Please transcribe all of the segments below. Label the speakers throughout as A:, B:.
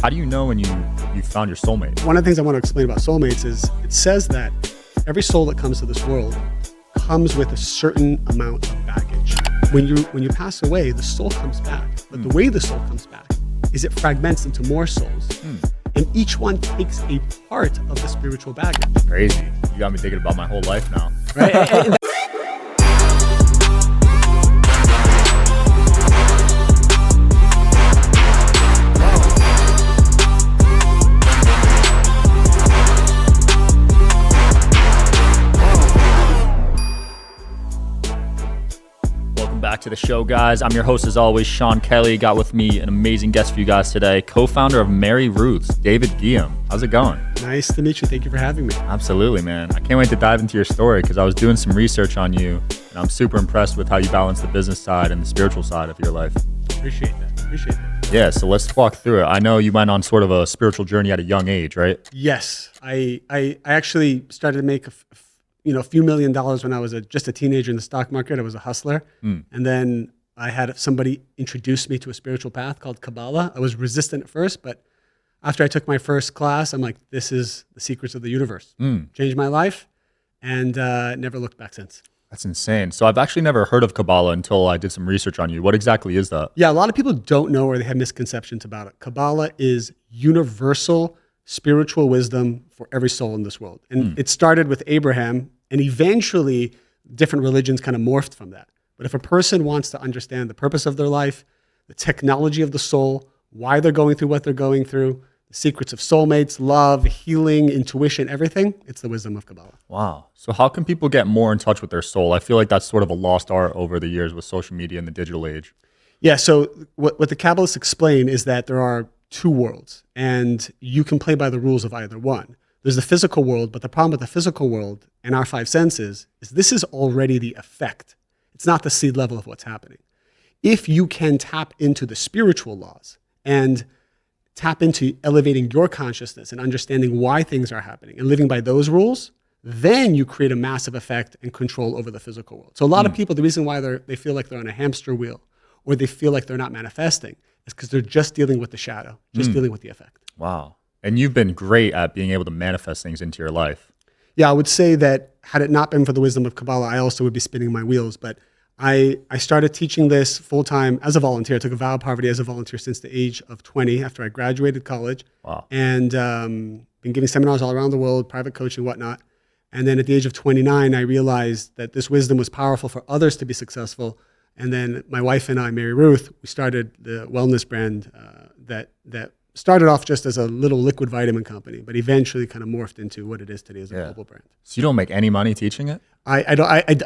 A: How do you know when you found your soulmate?
B: One of the things I want to explain about soulmates is it says that every soul that comes to this world comes with a certain amount of baggage. When you pass away, the soul comes back. But the way the soul comes back is it fragments into more souls. And each one takes a part of the spiritual baggage.
A: Crazy. You got me thinking about my whole life now.
B: Right?
A: Back to the show, guys. I'm your host, as always, Sean Kelly. Got with me an amazing guest for you guys today, co-founder of MaryRuth, David Ghiyam. How's it going?
B: Nice to meet you. Thank you for having me.
A: Absolutely, man. I can't wait to dive into your story because I was doing some research on you, and I'm super impressed with how you balance the business side and the spiritual side of your life.
B: Appreciate that.
A: Yeah, so let's walk through it. I know you went on sort of a spiritual journey at a young age, right?
B: Yes. I actually started to make a few $1 million when I was just a teenager in the stock market. I was a hustler. And then I had somebody introduce me to a spiritual path called Kabbalah. I was resistant at first, but after I took my first class, I'm like, this is the secrets of the universe. Changed my life and never looked back since.
A: That's insane. So I've actually never heard of Kabbalah until I did some research on you. What exactly is that?
B: Yeah, a lot of people don't know or they have misconceptions about it. Kabbalah is universal spiritual wisdom for every soul in this world. And it started with Abraham, and eventually different religions kind of morphed from that. But if a person wants to understand the purpose of their life, the technology of the soul, why they're going through what they're going through, the secrets of soulmates, love, healing, intuition, everything, it's the wisdom of Kabbalah.
A: Wow. So how can people get more in touch with their soul? I feel like that's sort of a lost art over the years with social media and the digital age.
B: Yeah, so what the Kabbalists explain is that there are two worlds, and you can play by the rules of either one. There's the physical world, but the problem with the physical world and our five senses is this is already the effect. It's not the seed level of what's happening. If you can tap into the spiritual laws and tap into elevating your consciousness and understanding why things are happening and living by those rules, then you create a massive effect and control over the physical world. So a lot of people, the reason why they feel like they're on a hamster wheel or they feel like they're not manifesting is because they're just dealing with the shadow, just dealing with the effect.
A: Wow. And you've been great at being able to manifest things into your life.
B: Yeah, I would say that had it not been for the wisdom of Kabbalah, I also would be spinning my wheels. But I started teaching this full-time as a volunteer. I took a vow of poverty as a volunteer since the age of 20 after I graduated college.
A: Wow.
B: And been giving seminars all around the world, private coaching, whatnot. And then at the age of 29, I realized that this wisdom was powerful for others to be successful. And then my wife and I, MaryRuth, we started the wellness brand that started off just as a little liquid vitamin company, but eventually kind of morphed into what it is today as a global brand.
A: So you don't make any money teaching it?
B: I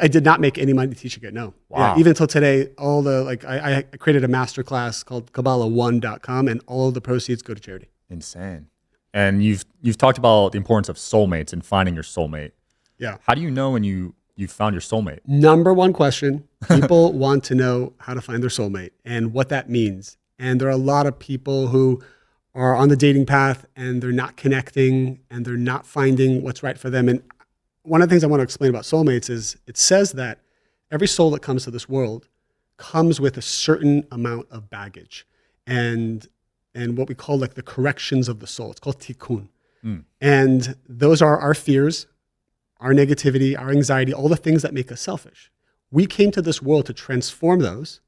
B: did not make any money teaching it, no.
A: Wow.
B: Yeah, even until today, I created a masterclass called Kabbalah1.com, and all of the proceeds go to charity.
A: Insane. And you've talked about the importance of soulmates and finding your soulmate.
B: Yeah.
A: How do you know when you found your soulmate?
B: Number one question, people want to know how to find their soulmate and what that means. And there are a lot of people who are on the dating path and they're not connecting and they're not finding what's right for them. And one of the things I want to explain about soulmates is it says that every soul that comes to this world comes with a certain amount of baggage and what we call like the corrections of the soul. It's called tikkun. And those are our fears, our negativity, our anxiety, all the things that make us selfish. We came to this world to transform those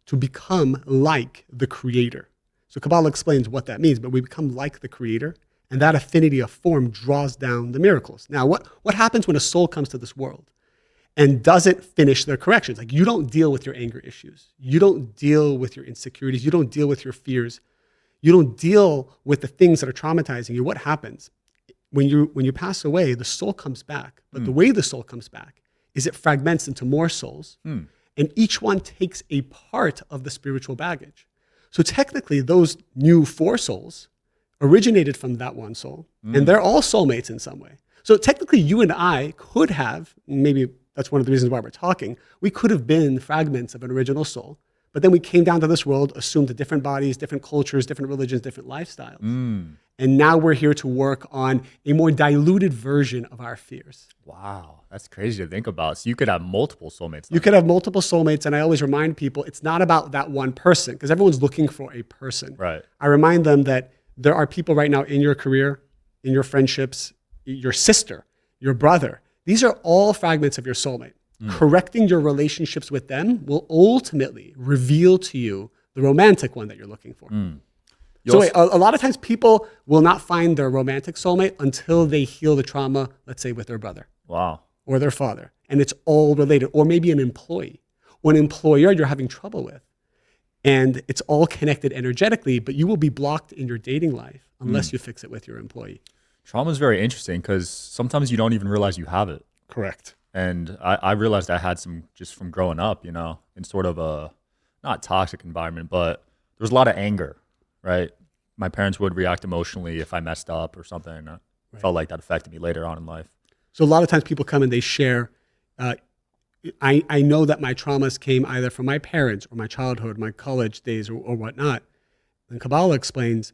B: to become like the creator. So Kabbalah explains what that means, but we become like the creator, and that affinity of form draws down the miracles. Now, what happens when a soul comes to this world and doesn't finish their corrections? Like, you don't deal with your anger issues. You don't deal with your insecurities. You don't deal with your fears. You don't deal with the things that are traumatizing you. What happens? When you pass away, the soul comes back, but the way the soul comes back is it fragments into more souls, and each one takes a part of the spiritual baggage. So technically, those new 4 souls originated from that one soul, and they're all soulmates in some way. So technically, you and I could have, maybe that's one of the reasons why we're talking, we could have been fragments of an original soul, but then we came down to this world, assumed different bodies, different cultures, different religions, different lifestyles. And now we're here to work on a more diluted version of our fears.
A: Wow, that's crazy to think about. So you could have multiple soulmates.
B: You could have multiple soulmates, and I always remind people, it's not about that one person, because everyone's looking for a person.
A: Right.
B: I remind them that There are people right now in your career, in your friendships, your sister, your brother. These are all fragments of your soulmate. Correcting your relationships with them will ultimately reveal to you the romantic one that you're looking for. So a lot of times people will not find their romantic soulmate until they heal the trauma, let's say with their brother.
A: Wow.
B: Or their father. And it's all related. Or maybe an employee or an employer you're having trouble with. And it's all connected energetically, but you will be blocked in your dating life unless you fix it with your employee.
A: Trauma is very interesting because sometimes you don't even realize you have it.
B: Correct.
A: And I realized I had some just from growing up, you know, in sort of a not toxic environment, but there was a lot of anger, right? My parents would react emotionally if I messed up or something. I felt like that affected me later on in life.
B: So a lot of times people come and they share, I know that my traumas came either from my parents or my childhood, my college days or whatnot. And Kabbalah explains,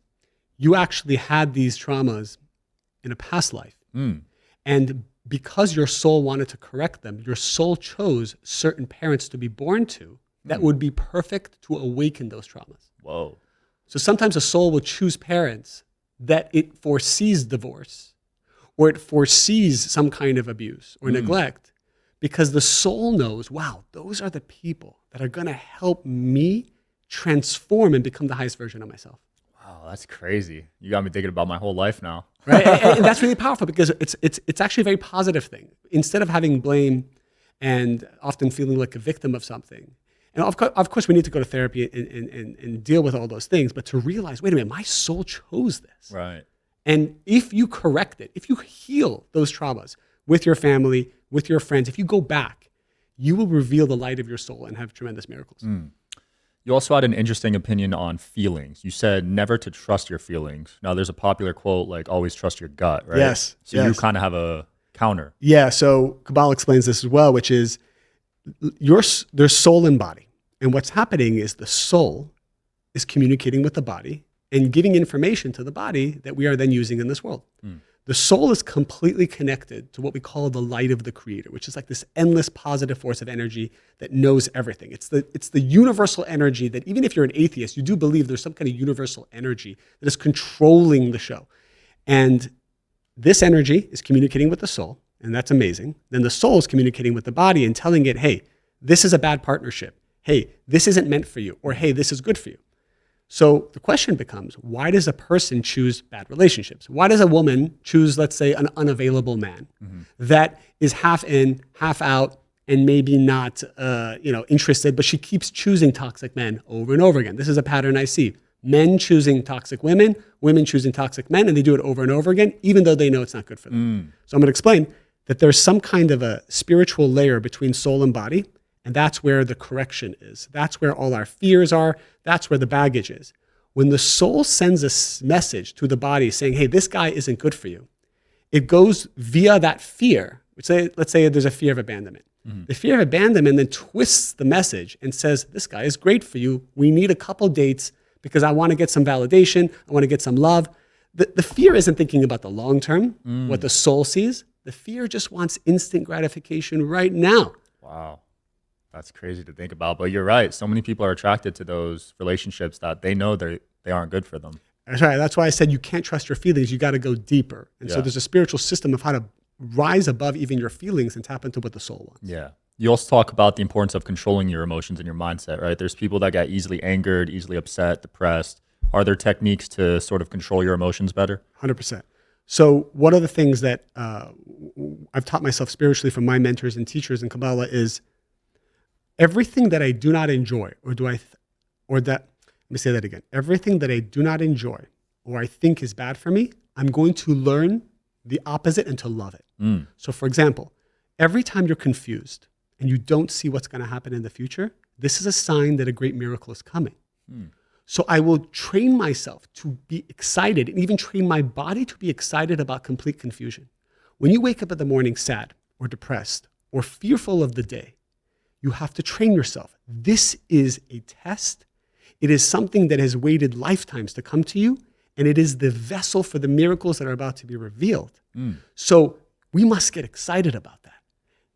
B: you actually had these traumas in a past life. And because your soul wanted to correct them, your soul chose certain parents to be born to that would be perfect to awaken those traumas.
A: Whoa.
B: So sometimes a soul will choose parents that it foresees divorce or it foresees some kind of abuse or neglect because the soul knows, wow, those are the people that are going to help me transform and become the highest version of myself.
A: Wow, that's crazy. You got me thinking about my whole life now.
B: Right? And that's really powerful because it's actually a very positive thing. Instead of having blame and often feeling like a victim of something. And of course, we need to go to therapy and deal with all those things, but to realize, wait a minute, my soul chose this.
A: Right.
B: And if you correct it, if you heal those traumas with your family, with your friends, if you go back, you will reveal the light of your soul and have tremendous miracles.
A: You also had an interesting opinion on feelings. You said never to trust your feelings. Now, there's a popular quote like always trust your gut, right?
B: Yes.
A: So you kind of have a counter.
B: Yeah. So Kabbalah explains this as well, which is there's soul and body. And what's happening is the soul is communicating with the body and giving information to the body that we are then using in this world. The soul is completely connected to what we call the light of the creator, which is like this endless positive force of energy that knows everything. It's the universal energy that even if you're an atheist, you do believe there's some kind of universal energy that is controlling the show. And this energy is communicating with the soul, and that's amazing. Then the soul is communicating with the body and telling it, hey, this is a bad partnership. Hey, this isn't meant for you. Or hey, this is good for you. So the question becomes, why does a person choose bad relationships? Why does a woman choose, let's say, an unavailable man that is half in, half out, and maybe not interested, but she keeps choosing toxic men over and over again? This is a pattern I see. Men choosing toxic women, women choosing toxic men, and they do it over and over again, even though they know it's not good for them. So I'm going to explain that there's some kind of a spiritual layer between soul and body, and that's where the correction is. That's where all our fears are. That's where the baggage is. When the soul sends a message to the body saying, hey, this guy isn't good for you, it goes via that fear. Let's say there's a fear of abandonment. The fear of abandonment then twists the message and says, this guy is great for you. We need a couple dates because I want to get some validation. I want to get some love. The fear isn't thinking about the long term, what the soul sees. The fear just wants instant gratification right now.
A: Wow. That's crazy to think about, but you're right. So many people are attracted to those relationships that they know they aren't good for them.
B: That's right. That's why I said you can't trust your feelings. You got to go deeper. And so there's a spiritual system of how to rise above even your feelings and tap into what the soul wants.
A: Yeah. You also talk about the importance of controlling your emotions and your mindset, right? There's people that get easily angered, easily upset, depressed. Are there techniques to sort of control your emotions better?
B: 100%. So one of the things that I've taught myself spiritually from my mentors and teachers in Kabbalah is everything that I do not enjoy, let me say that again. Everything that I do not enjoy or I think is bad for me, I'm going to learn the opposite and to love it. So for example, every time you're confused and you don't see what's going to happen in the future, this is a sign that a great miracle is coming. So I will train myself to be excited and even train my body to be excited about complete confusion. When you wake up in the morning sad or depressed or fearful of the day, you have to train yourself. This is a test. It is something that has waited lifetimes to come to you, and it is the vessel for the miracles that are about to be revealed. So we must get excited about that.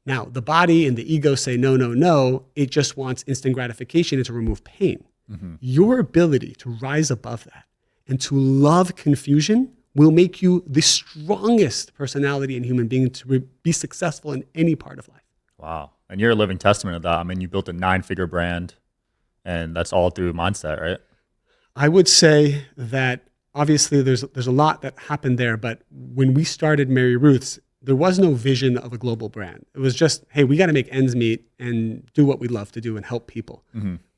B: Now, the body and the ego say, no, no, no. It just wants instant gratification and to remove pain. Your ability to rise above that and to love confusion will make you the strongest personality and human being to be successful in any part of life.
A: Wow. And you're a living testament of that. I mean, you built a 9-figure brand, and that's all through mindset, right?
B: I would say that obviously there's a lot that happened there, but when we started MaryRuth's, there was no vision of a global brand. It was just, hey, we got to make ends meet and do what we love to do and help people.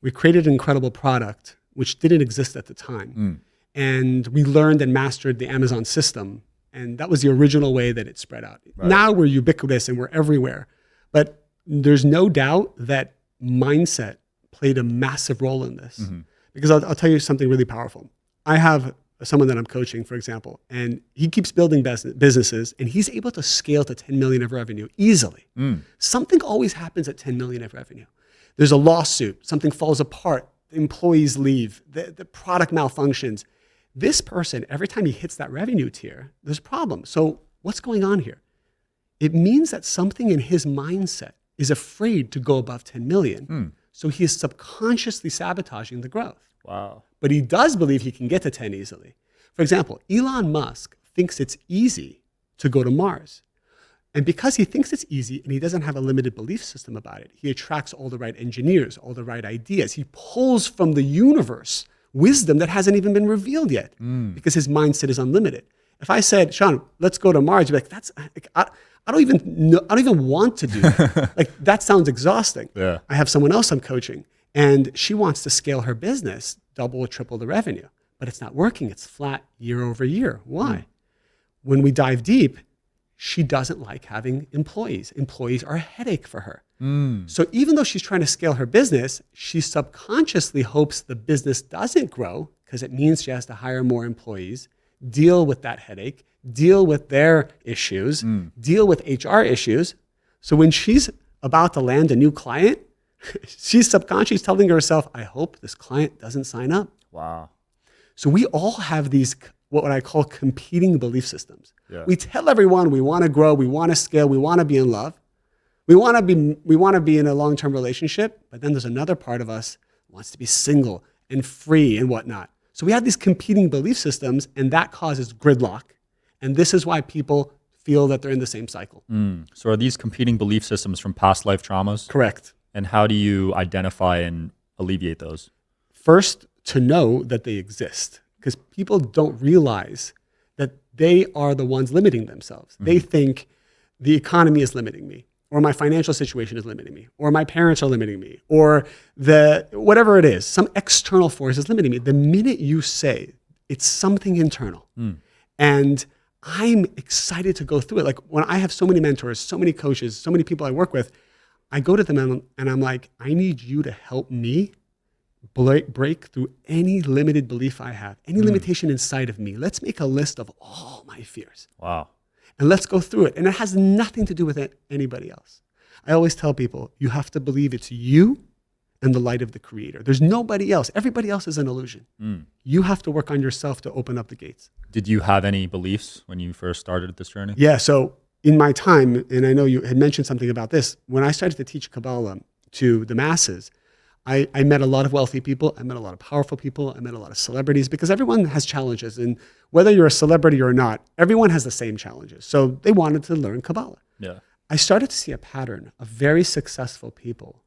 B: We created an incredible product which didn't exist at the time. And we learned and mastered the Amazon system. And that was the original way that it spread out. Right. Now we're ubiquitous and we're everywhere. But there's no doubt that mindset played a massive role in this. Because I'll tell you something really powerful. I have someone that I'm coaching, for example, and he keeps building businesses, and he's able to scale to 10 million of revenue easily. Something always happens at 10 million of revenue. There's a lawsuit, something falls apart, the employees leave, the product malfunctions. This person, every time he hits that revenue tier, there's a problem. So what's going on here? It means that something in his mindset is afraid to go above 10 million. So he is subconsciously sabotaging the growth.
A: Wow.
B: But he does believe he can get to 10 easily. For example, Elon Musk thinks it's easy to go to Mars. And because he thinks it's easy and he doesn't have a limited belief system about it, he attracts all the right engineers, all the right ideas. He pulls from the universe wisdom that hasn't even been revealed yet because his mindset is unlimited. If I said, Sean, let's go to Mars, you'd be like, I don't even know, I don't even want to do that. Like, that sounds exhausting.
A: Yeah.
B: I have someone else I'm coaching, and she wants to scale her business, double or triple the revenue, but it's not working. It's flat year over year. Why? When we dive deep, she doesn't like having employees. Employees are a headache for her. So even though she's trying to scale her business, she subconsciously hopes the business doesn't grow because it means she has to hire more employees, deal with that headache, deal with their issues, deal with HR issues. So when she's about to land a new client, she's subconsciously telling herself, I hope this client doesn't sign up.
A: Wow.
B: So we all have these, what I call competing belief systems.
A: Yeah.
B: We tell everyone we want to grow, we want to scale, we want to be in love. We want to be in a long-term relationship, but then there's another part of us who wants to be single and free and whatnot. So we have these competing belief systems, and that causes gridlock. And this is why people feel that they're in the same cycle.
A: So are these competing belief systems from past life traumas?
B: Correct.
A: And how do you identify and alleviate those?
B: First, to know that they exist, because people don't realize that they are the ones limiting themselves. They think the economy is limiting me, or my financial situation is limiting me, or my parents are limiting me, or whatever it is, some external force is limiting me. The minute you say it's something internal, and I'm excited to go through it. Like, when I have so many mentors, so many coaches, so many people I work with, I go to them and I'm like, I need you to help me break through any limited belief I have, any limitation inside of me. Let's make a list of all my fears.
A: Wow.
B: And let's go through it. And it has nothing to do with anybody else. I always tell people, you have to believe it's you and the light of the creator. There's nobody else. Everybody else is an illusion. You have to work on yourself to open up the gates.
A: Did you have any beliefs when you first started this journey?
B: Yeah. So in my time, and I know you had mentioned something about this, when I started to teach Kabbalah to the masses, I met a lot of wealthy people. I met a lot of powerful people. I met a lot of celebrities, because everyone has challenges. And whether you're a celebrity or not, everyone has the same challenges. So they wanted to learn Kabbalah.
A: Yeah.
B: I started to see a pattern of very successful people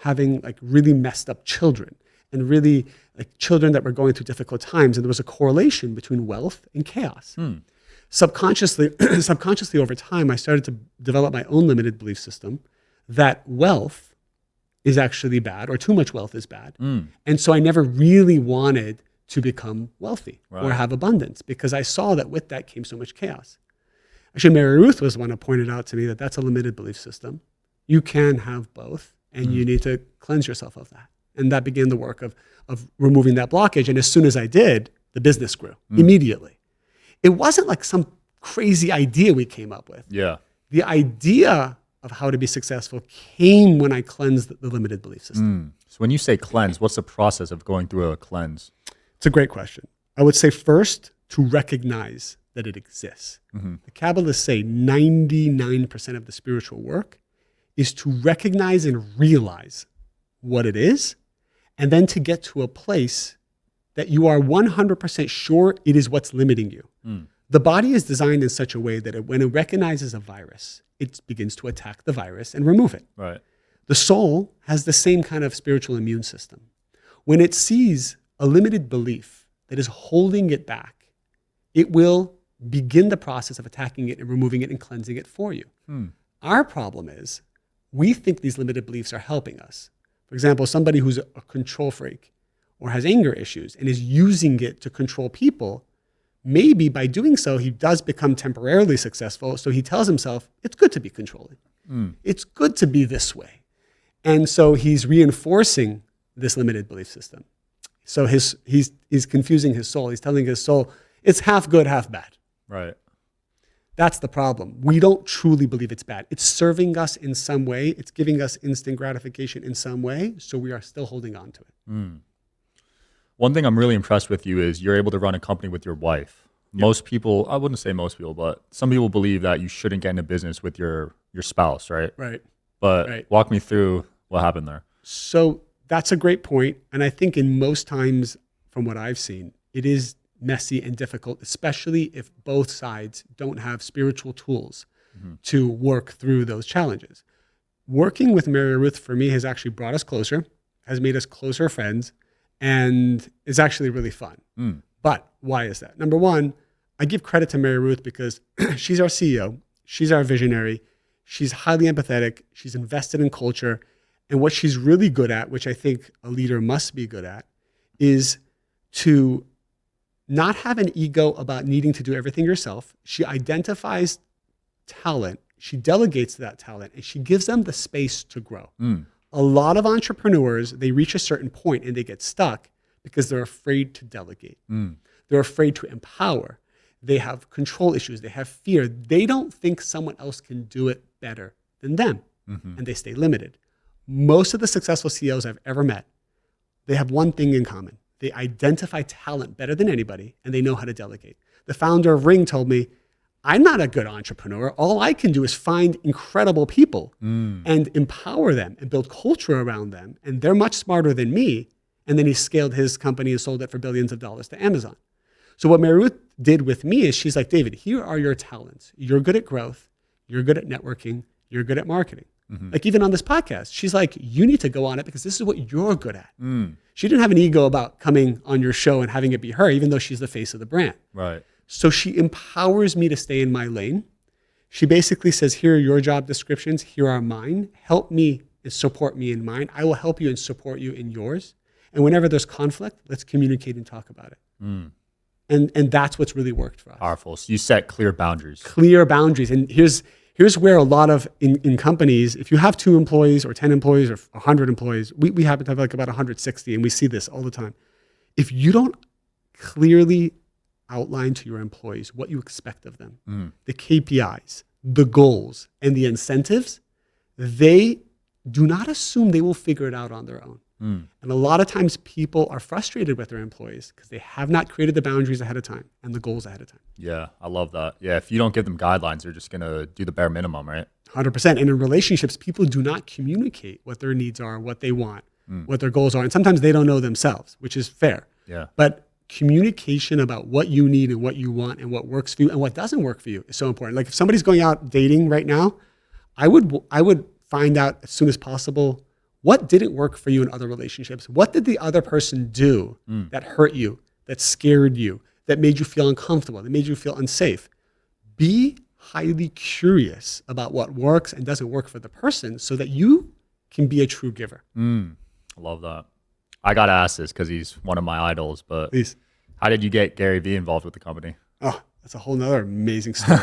B: having like really messed up children, and really like children that were going through difficult times. And there was a correlation between wealth and chaos. Subconsciously over time, I started to develop my own limited belief system that wealth is actually bad, or too much wealth is bad. And so I never really wanted to become wealthy or have abundance, because I saw that with that came so much chaos. Actually, MaryRuth was the one who pointed out to me that that's a limited belief system. You can have both, and you need to cleanse yourself of that. And that began the work of removing that blockage. And as soon as I did, the business grew immediately. It wasn't like some crazy idea we came up with.
A: Yeah.
B: The idea of how to be successful came when I cleansed the limited belief system.
A: So when you say cleanse, what's the process of going through a cleanse?
B: It's a great question. I would say first to recognize that it exists. The Kabbalists say 99% of the spiritual work is to recognize and realize what it is, and then to get to a place that you are 100% sure it is what's limiting you. The body is designed in such a way that when it recognizes a virus, it begins to attack the virus and remove it.
A: Right.
B: The soul has the same kind of spiritual immune system. When it sees a limited belief that is holding it back, it will begin the process of attacking it and removing it and cleansing it for you. Our problem is we think these limited beliefs are helping us. For example, somebody who's a control freak or has anger issues and is using it to control people, maybe by doing so, he does become temporarily successful. So he tells himself, it's good to be controlling. It's good to be this way. And so he's reinforcing this limited belief system. So he's confusing his soul. He's telling his soul, it's half good, half bad.
A: Right.
B: That's the problem. We don't truly believe it's bad. It's serving us in some way. It's giving us instant gratification in some way. So we are still holding on to it.
A: One thing I'm really impressed with you is you're able to run a company with your wife. Most people, I wouldn't say most people, but some people believe that you shouldn't get into business with your spouse, right?
B: Right.
A: But walk me through what happened there.
B: So that's a great point. And I think in most times, from what I've seen, it is messy and difficult, especially if both sides don't have spiritual tools to work through those challenges. Working with MaryRuth for me has actually brought us closer, has made us closer friends, and is actually really fun. But why is that? Number one, I give credit to MaryRuth because she's our CEO, she's our visionary, she's highly empathetic, she's invested in culture, and what she's really good at, which I think a leader must be good at, is to not have an ego about needing to do everything yourself. She identifies talent, she delegates that talent, and she gives them the space to grow. A lot of entrepreneurs, they reach a certain point and they get stuck because they're afraid to delegate. They're afraid to empower. They have control issues. They have fear. They don't think someone else can do it better than them, and they stay limited. Most of the successful CEOs I've ever met, they have one thing in common. They identify talent better than anybody, and they know how to delegate. The founder of Ring told me, I'm not a good entrepreneur. All I can do is find incredible people and empower them and build culture around them. And they're much smarter than me. And then he scaled his company and sold it for billions of dollars to Amazon. So what MaryRuth did with me is she's like, David, here are your talents. You're good at growth. You're good at networking. You're good at marketing. Like even on this podcast, she's like, you need to go on it because this is what you're good at. She didn't have an ego about coming on your show and having it be her, even though she's the face of the brand.
A: Right.
B: So she empowers me to stay in my lane. She basically says, here are your job descriptions. Here are mine. Help me and support me in mine. I will help you and support you in yours. And whenever there's conflict, let's communicate and talk about it. And that's what's really worked for us.
A: Powerful. So you set clear boundaries.
B: Clear boundaries. And here's where a lot of in companies, if you have 2 employees or 10 employees or 100 employees, we happen to have like about 160, and we see this all the time. If you don't clearly outline to your employees what you expect of them, the KPIs, the goals, and the incentives, they do not assume they will figure it out on their own. And a lot of times people are frustrated with their employees because they have not created the boundaries ahead of time and the goals ahead of time.
A: Yeah, I love that. Yeah, if you don't give them guidelines, they're just going to do the bare minimum, right?
B: 100%. And in relationships, people do not communicate what their needs are, what they want, what their goals are. And sometimes they don't know themselves, which is fair.
A: Yeah.
B: But communication about what you need and what you want and what works for you and what doesn't work for you is so important. Like if somebody's going out dating right now, I would find out as soon as possible what didn't work for you in other relationships. What did the other person do that hurt you, that scared you, that made you feel uncomfortable, that made you feel unsafe? Be highly curious about what works and doesn't work for the person so that you can be a true giver.
A: I love that. I got to ask this because he's one of my idols, but
B: Please.
A: How did you get Gary Vee involved with the company?
B: Oh, that's a whole nother amazing story.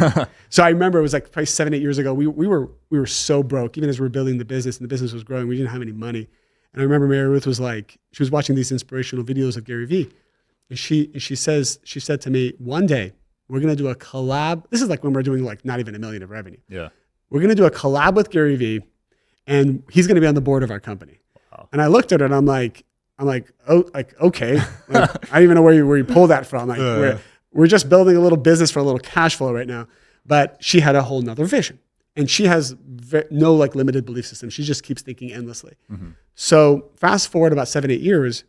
B: So I remember it was like probably 7-8 years ago. We were so broke, even as we were building the business and the business was growing. We didn't have any money. And I remember MaryRuth was like, she was watching these inspirational videos of Gary Vee. And she said to me, one day we're going to do a collab. This is like when we're doing like not even $1 million of revenue.
A: Yeah.
B: We're going to do a collab with Gary Vee and he's going to be on the board of our company. Wow. And I looked at her and I'm like, oh, like, okay. Like, I don't even know where you pulled that from. Like we're just building a little business for a little cash flow right now. But she had a whole nother vision and she has no like limited belief system. She just keeps thinking endlessly. So fast forward about 7-8 years,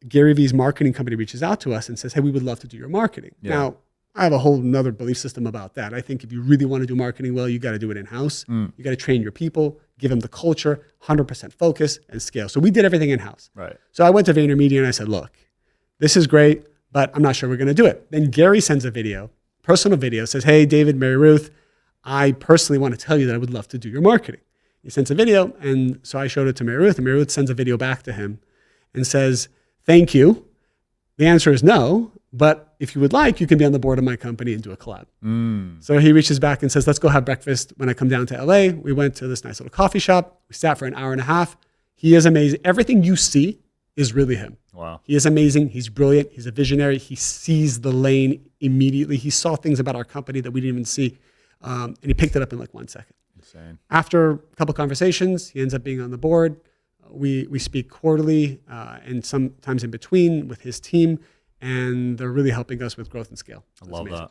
B: Gary Vee's marketing company reaches out to us and says, hey, we would love to do your marketing.
A: Yeah.
B: Now, I have a whole nother belief system about that. I think if you really want to do marketing well, you got to do it in-house. You got to train your people, give them the culture, 100% focus, and scale. So we did everything in-house.
A: Right.
B: So I went to VaynerMedia and I said, look, this is great, but I'm not sure we're going to do it. Then Gary sends a video, personal video, says, hey, David, MaryRuth, I personally want to tell you that I would love to do your marketing. He sends a video, and so I showed it to MaryRuth, and MaryRuth sends a video back to him and says, thank you. The answer is no, but if you would like, you can be on the board of my company and do a collab. So he reaches back and says, let's go have breakfast when I come down to LA. We went to this nice little coffee shop. We sat for an hour and a half. He is amazing. Everything you see is really him.
A: Wow.
B: He is amazing. He's brilliant. He's a visionary. He sees the lane immediately. He saw things about our company that we didn't even see. And he picked it up in like 1 second.
A: Insane.
B: After a couple conversations, he ends up being on the board. We speak quarterly and sometimes in between with his team, and they're really helping us with growth and scale.
A: I love that.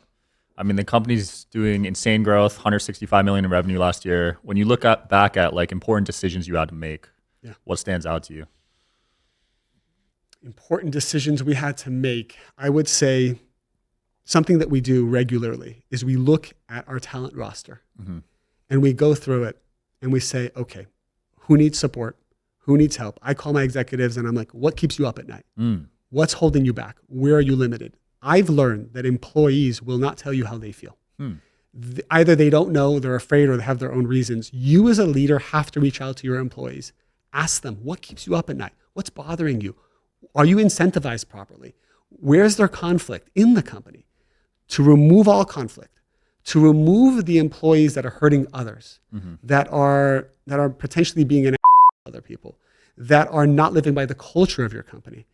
A: I mean, the company's doing insane growth, 165 million in revenue last year. When you look back at like important decisions you had to make, what stands out to you?
B: Important decisions we had to make, I would say something that we do regularly is we look at our talent roster and we go through it and we say, okay, who needs support? Who needs help? I call my executives and I'm like, what keeps you up at night? What's holding you back? Where are you limited? I've learned that employees will not tell you how they feel. Either they don't know, they're afraid, or they have their own reasons. You as a leader have to reach out to your employees. Ask them, what keeps you up at night? What's bothering you? Are you incentivized properly? Where's there conflict in the company? To remove all conflict, to remove the employees that are hurting others, that are potentially being an other people, that are not living by the culture of your company,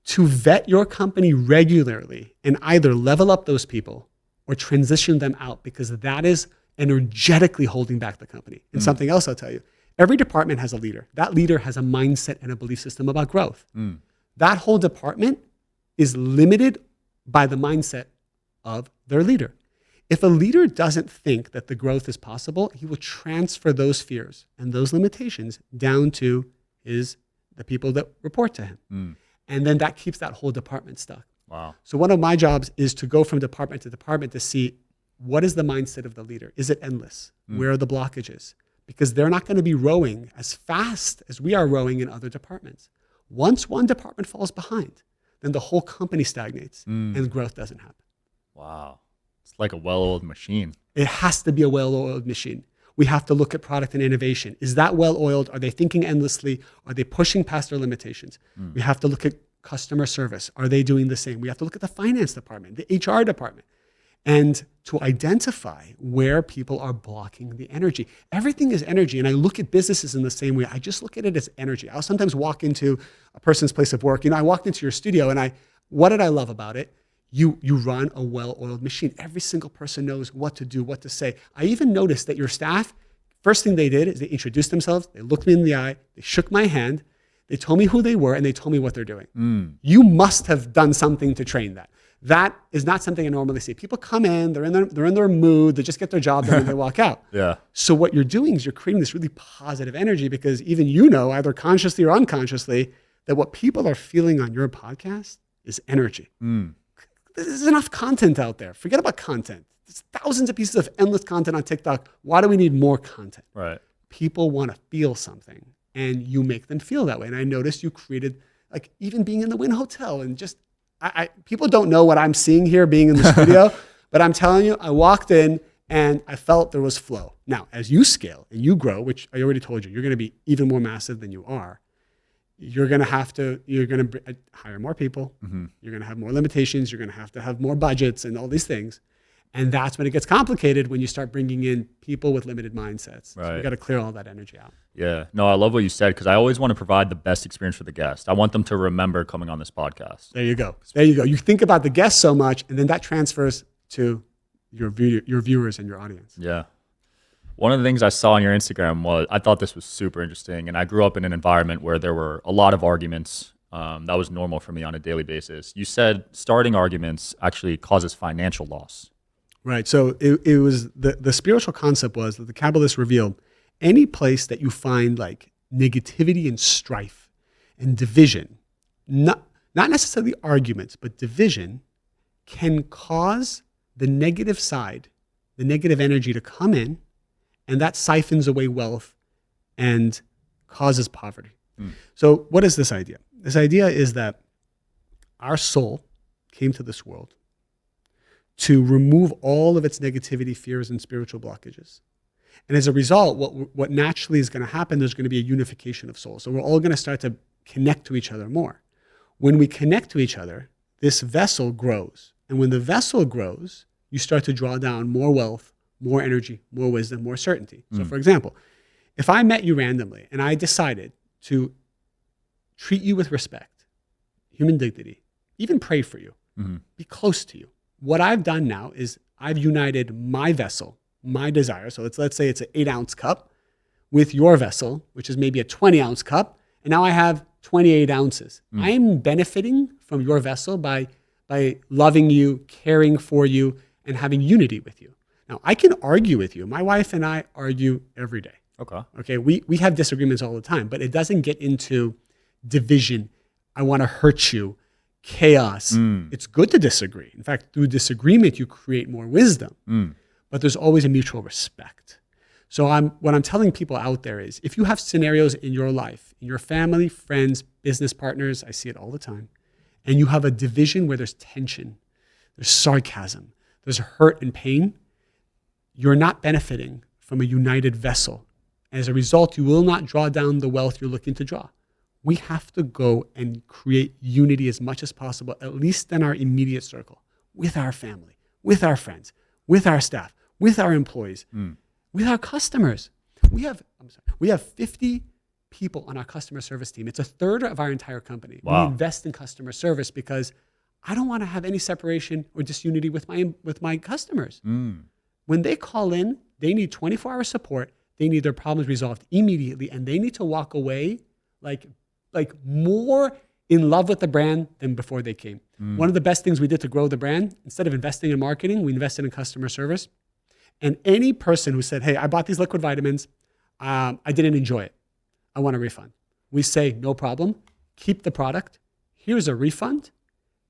B: to vet your company regularly and either level up those people or transition them out, because that is energetically holding back the company. And something else I'll tell you, every department has a leader. That leader has a mindset and a belief system about growth. That whole department is limited by the mindset of their leader. If a leader doesn't think that the growth is possible, he will transfer those fears and those limitations down to the people that report to him. And then that keeps that whole department stuck.
A: Wow.
B: So one of my jobs is to go from department to department to see what is the mindset of the leader. Is it endless? Where are the blockages? Because they're not going to be rowing as fast as we are rowing in other departments. Once one department falls behind, then the whole company stagnates and growth doesn't happen.
A: Wow. It's like a well-oiled machine.
B: It has to be a well-oiled machine. We have to look at product and innovation. Is that well-oiled? Are they thinking endlessly? Are they pushing past their limitations? We have to look at customer service. Are they doing the same? We have to look at the finance department, the HR department, and to identify where people are blocking the energy. Everything is energy, and I look at businesses in the same way. I just look at it as energy. I'll sometimes walk into a person's place of work. I walked into your studio, and what did I love about it? You run a well-oiled machine. Every single person knows what to do, what to say. I even noticed that your staff, first thing they did is they introduced themselves, they looked me in the eye, they shook my hand, they told me who they were, and they told me what they're doing. You must have done something to train that. That is not something I normally see. People come in, they're in their mood, they just get their job done and they walk out. So what you're doing is you're creating this really positive energy, because even either consciously or unconsciously, that what people are feeling on your podcast is energy. There's enough content out there. Forget about content. There's thousands of pieces of endless content on TikTok. Why do we need more content?
A: Right.
B: People want to feel something, and you make them feel that way. And I noticed you created, like, even being in the Wynn Hotel, and just, people don't know what I'm seeing here being in the studio, but I'm telling you, I walked in and I felt there was flow. Now, as you scale and you grow, which I already told you, you're going to be even more massive than you are. You're going to hire more people. You're going to have more limitations. You're going to have more budgets and all these things. And that's when it gets complicated, when you start bringing in people with limited mindsets.
A: Right.
B: So you got to clear all that energy out.
A: Yeah. No, I love what you said, because I always want to provide the best experience for the guest. I want them to remember coming on this podcast.
B: There you go. You think about the guest so much, and then that transfers to your viewers and your audience.
A: Yeah. One of the things I saw on your Instagram was, I thought this was super interesting, and I grew up in an environment where there were a lot of arguments. That was normal for me on a daily basis. You said starting arguments actually causes financial loss.
B: Right. So it was the spiritual concept was that the Kabbalists revealed any place that you find like negativity and strife and division, not necessarily arguments, but division can cause the negative side, the negative energy to come in, and that siphons away wealth and causes poverty. So what is this idea? This idea is that our soul came to this world to remove all of its negativity, fears, and spiritual blockages. And as a result, what naturally is going to happen, there's going to be a unification of souls. So we're all going to start to connect to each other more. When we connect to each other, this vessel grows. And when the vessel grows, you start to draw down more wealth, more energy, more wisdom, more certainty. So for example, if I met you randomly and I decided to treat you with respect, human dignity, even pray for you, be close to you, what I've done now is I've united my vessel, my desire. So let's say it's an 8-ounce cup with your vessel, which is maybe a 20-ounce cup. And now I have 28 ounces. I'm benefiting from your vessel by loving you, caring for you, and having unity with you. Now, I can argue with you. My wife and I argue every day. Okay. We have disagreements all the time, but it doesn't get into division. I want to hurt you, chaos. It's good to disagree. In fact, through disagreement, you create more wisdom. But there's always a mutual respect. So what I'm telling people out there is, if you have scenarios in your life, in your family, friends, business partners, I see it all the time, and you have a division where there's tension, there's sarcasm, there's hurt and pain, you're not benefiting from a united vessel. As a result, you will not draw down the wealth you're looking to draw. We have to go and create unity as much as possible, at least in our immediate circle, with our family, with our friends, with our staff, with our employees, with our customers. We have 50 people on our customer service team. It's a third of our entire company.
A: Wow.
B: We invest in customer service because I don't want to have any separation or disunity with my customers. When they call in, they need 24-hour support. They need their problems resolved immediately, and they need to walk away like more in love with the brand than before they came. One of the best things we did to grow the brand, instead of investing in marketing, we invested in customer service. And any person who said, hey, I bought these liquid vitamins, I didn't enjoy it, I want a refund. We say, no problem, keep the product, here's a refund,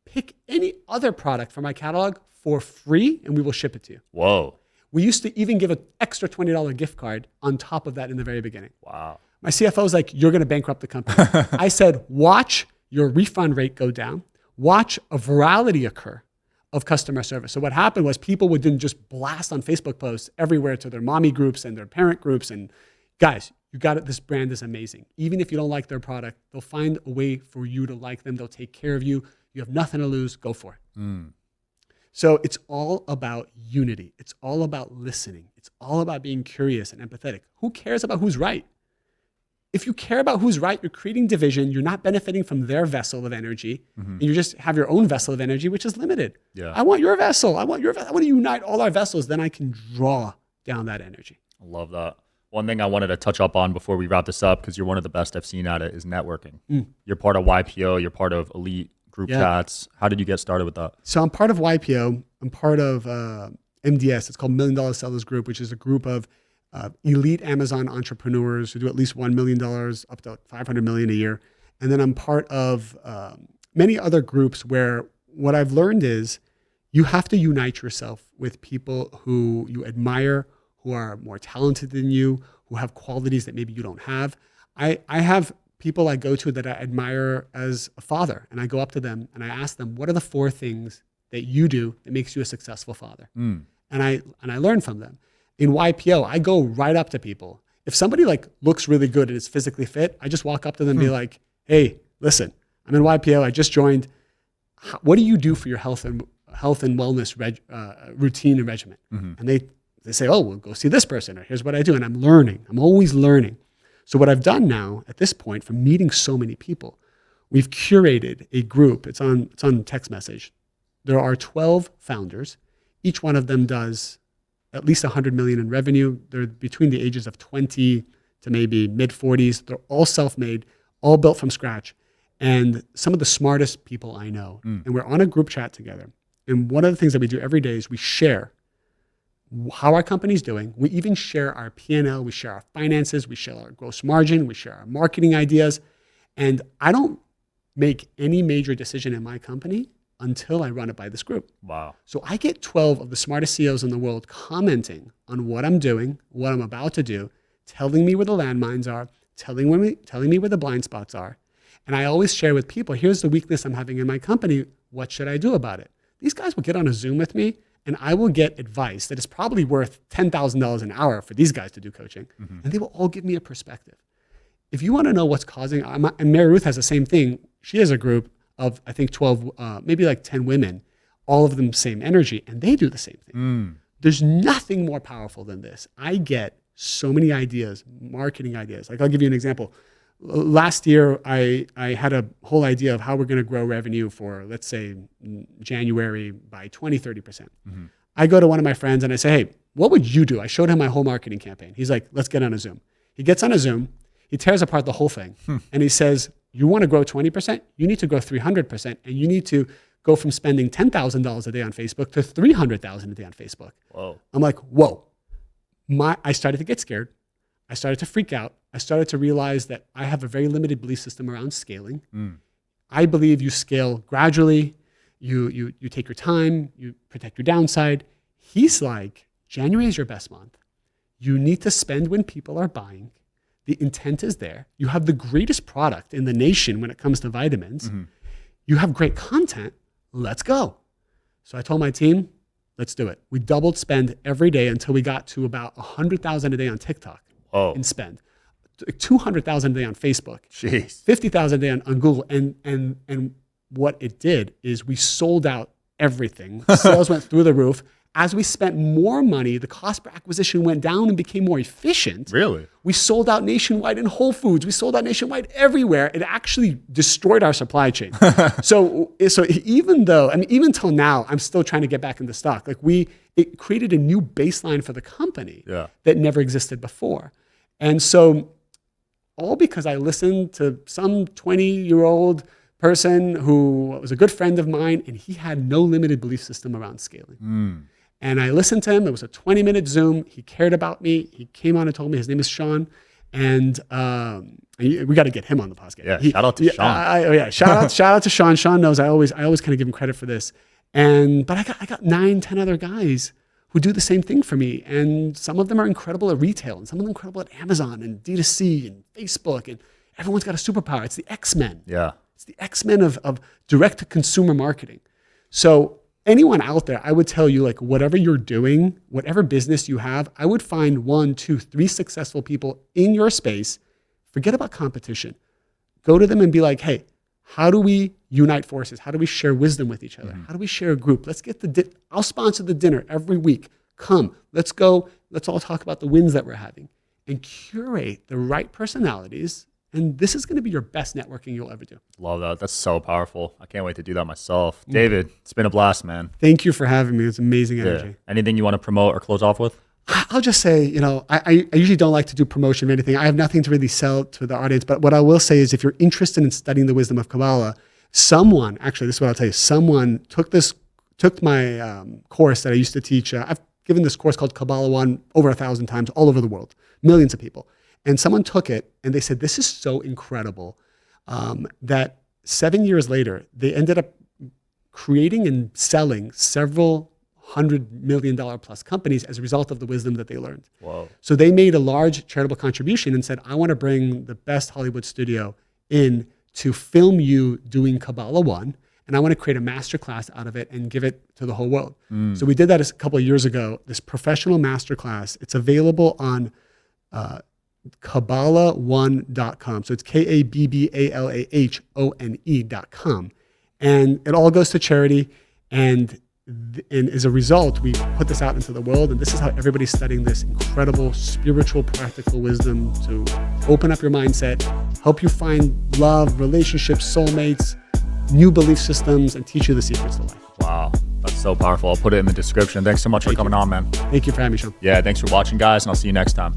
B: pick any other product from my catalog for free, and we will ship it to you.
A: Whoa.
B: We used to even give an extra $20 gift card on top of that in the very beginning.
A: Wow.
B: My CFO was like, you're going to bankrupt the company. I said, watch your refund rate go down. Watch a virality occur of customer service. So what happened was people would then just blast on Facebook posts everywhere to their mommy groups and their parent groups. And guys, you got it. This brand is amazing. Even if you don't like their product, they'll find a way for you to like them. They'll take care of you. You have nothing to lose. Go for it. So it's all about unity. It's all about listening. It's all about being curious and empathetic. Who cares about who's right? If you care about who's right, you're creating division. You're not benefiting from their vessel of energy. And you just have your own vessel of energy, which is limited.
A: Yeah.
B: I want your vessel. I want to unite all our vessels. Then I can draw down that energy.
A: I love that. One thing I wanted to touch up on before we wrap this up, because you're one of the best I've seen at it, is networking. You're part of YPO. You're part of Elite Group Chats. How did you get started with that?
B: So I'm part of YPO. I'm part of MDS. It's called $1 Million Sellers Group, which is a group of elite Amazon entrepreneurs who do at least $1 million up to $500 million a year. And then I'm part of many other groups where what I've learned is you have to unite yourself with people who you admire, who are more talented than you, who have qualities that maybe you don't have. I have people I go to that I admire as a father, and I go up to them and I ask them, what are the 4 things that you do that makes you a successful father? And I learn from them. In YPO, I go right up to people. If somebody looks really good and is physically fit, I just walk up to them and be like, hey, listen, I'm in YPO. I just joined. What do you do for your health and wellness routine and regimen? And they say, oh, well, go see this person, or here's what I do. And I'm learning. I'm always learning. So what I've done now at this point, from meeting so many people, we've curated a group. It's on text message. There are 12 founders. Each one of them does at least 100 million in revenue. They're between the ages of 20 to maybe mid 40s. They're all self-made, all built from scratch, and some of the smartest people I know. And we're on a group chat together. And one of the things that we do every day is we share how our company's doing. We even share our P&L. We share our finances. We share our gross margin. We share our marketing ideas. And I don't make any major decision in my company until I run it by this group.
A: Wow.
B: So I get 12 of the smartest CEOs in the world commenting on what I'm doing, what I'm about to do, telling me where the landmines are, telling me where the blind spots are. And I always share with people, here's the weakness I'm having in my company. What should I do about it? These guys will get on a Zoom with me and I will get advice that is probably worth $10,000 an hour for these guys to do coaching. And they will all give me a perspective. If you want to know what's causing, and MaryRuth has the same thing. She has a group of, I think 12, maybe like 10 women, all of them same energy, and they do the same thing. There's nothing more powerful than this. I get so many ideas, marketing ideas. Like I'll give you an example. Last year, I had a whole idea of how we're going to grow revenue for, let's say, January by 20, 30%. I go to one of my friends and I say, hey, what would you do? I showed him my whole marketing campaign. He's like, let's get on a Zoom. He gets on a Zoom. He tears apart the whole thing. And he says, you want to grow 20%? You need to grow 300%. And you need to go from spending $10,000 a day on Facebook to $300,000 a day on Facebook.
A: Whoa.
B: I'm like, whoa. I started to get scared. I started to freak out. I started to realize that I have a very limited belief system around scaling. I believe you scale gradually. You take your time. You protect your downside. He's like, January is your best month. You need to spend when people are buying. The intent is there. You have the greatest product in the nation when it comes to vitamins. You have great content. Let's go. So I told my team, let's do it. We doubled spend every day until we got to about 100,000 a day on TikTok in spend, 200,000 a day on Facebook,
A: Jeez.
B: 50,000 a day on Google. And what it did is we sold out everything. Sales went through the roof. As we spent more money, the cost per acquisition went down and became more efficient.
A: Really?
B: We sold out nationwide in Whole Foods. We sold out nationwide everywhere. It actually destroyed our supply chain. So even though, even till now, I'm still trying to get back into stock. Like it created a new baseline for the company that never existed before. And so all because I listened to some 20-year-old person who was a good friend of mine, and he had no limited belief system around scaling. And I listened to him. It was a 20-minute Zoom. He cared about me. He came on and told me his name is Sean. And we got to get him on the podcast.
A: Yeah, shout out to Sean.
B: Shout out to Sean. Sean knows I always kind of give him credit for this. But I got 9, 10 other guys who do the same thing for me. And some of them are incredible at retail, and some of them incredible at Amazon and D2C and Facebook. And everyone's got a superpower. It's the X-Men.
A: Yeah.
B: It's the X-Men of direct-to-consumer marketing. So anyone out there, I would tell you, like, whatever you're doing, whatever business you have, I would find 1, 2, 3 successful people in your space. Forget about competition. Go to them and be like, hey, how do we unite forces? How do we share wisdom with each other? How do we share a group? Let's get I'll sponsor the dinner every week. Come, let's go. Let's all talk about the wins that we're having and curate the right personalities. And this is going to be your best networking you'll ever do.
A: Love that. That's so powerful. I can't wait to do that myself. David, it's been a blast, man.
B: Thank you for having me. It's amazing energy.
A: Anything you want to promote or close off with?
B: I'll just say, I usually don't like to do promotion of anything. I have nothing to really sell to the audience. But what I will say is if you're interested in studying the wisdom of Kabbalah, actually, this is what I'll tell you. Someone took my course that I used to teach. I've given this course called Kabbalah 1 over 1,000 times all over the world, millions of people. And someone took it and they said, this is so incredible that 7 years later, they ended up creating and selling several $100 million plus companies as a result of the wisdom that they learned.
A: Whoa.
B: So they made a large charitable contribution and said, I want to bring the best Hollywood studio in to film you doing Kabbalah 1. And I want to create a masterclass out of it and give it to the whole world. So we did that a couple of years ago, this professional masterclass. It's available on Kabbalah1.com. So it's KABBALAHONE.com. And it all goes to charity. And as a result, we put this out into the world. And this is how everybody's studying this incredible spiritual, practical wisdom to open up your mindset, help you find love, relationships, soulmates, new belief systems, and teach you the secrets to life.
A: Wow. That's so powerful. I'll put it in the description. Thanks so much for coming on, man.
B: Thank you for having me, Sean.
A: Yeah, thanks for watching, guys, and I'll see you next time.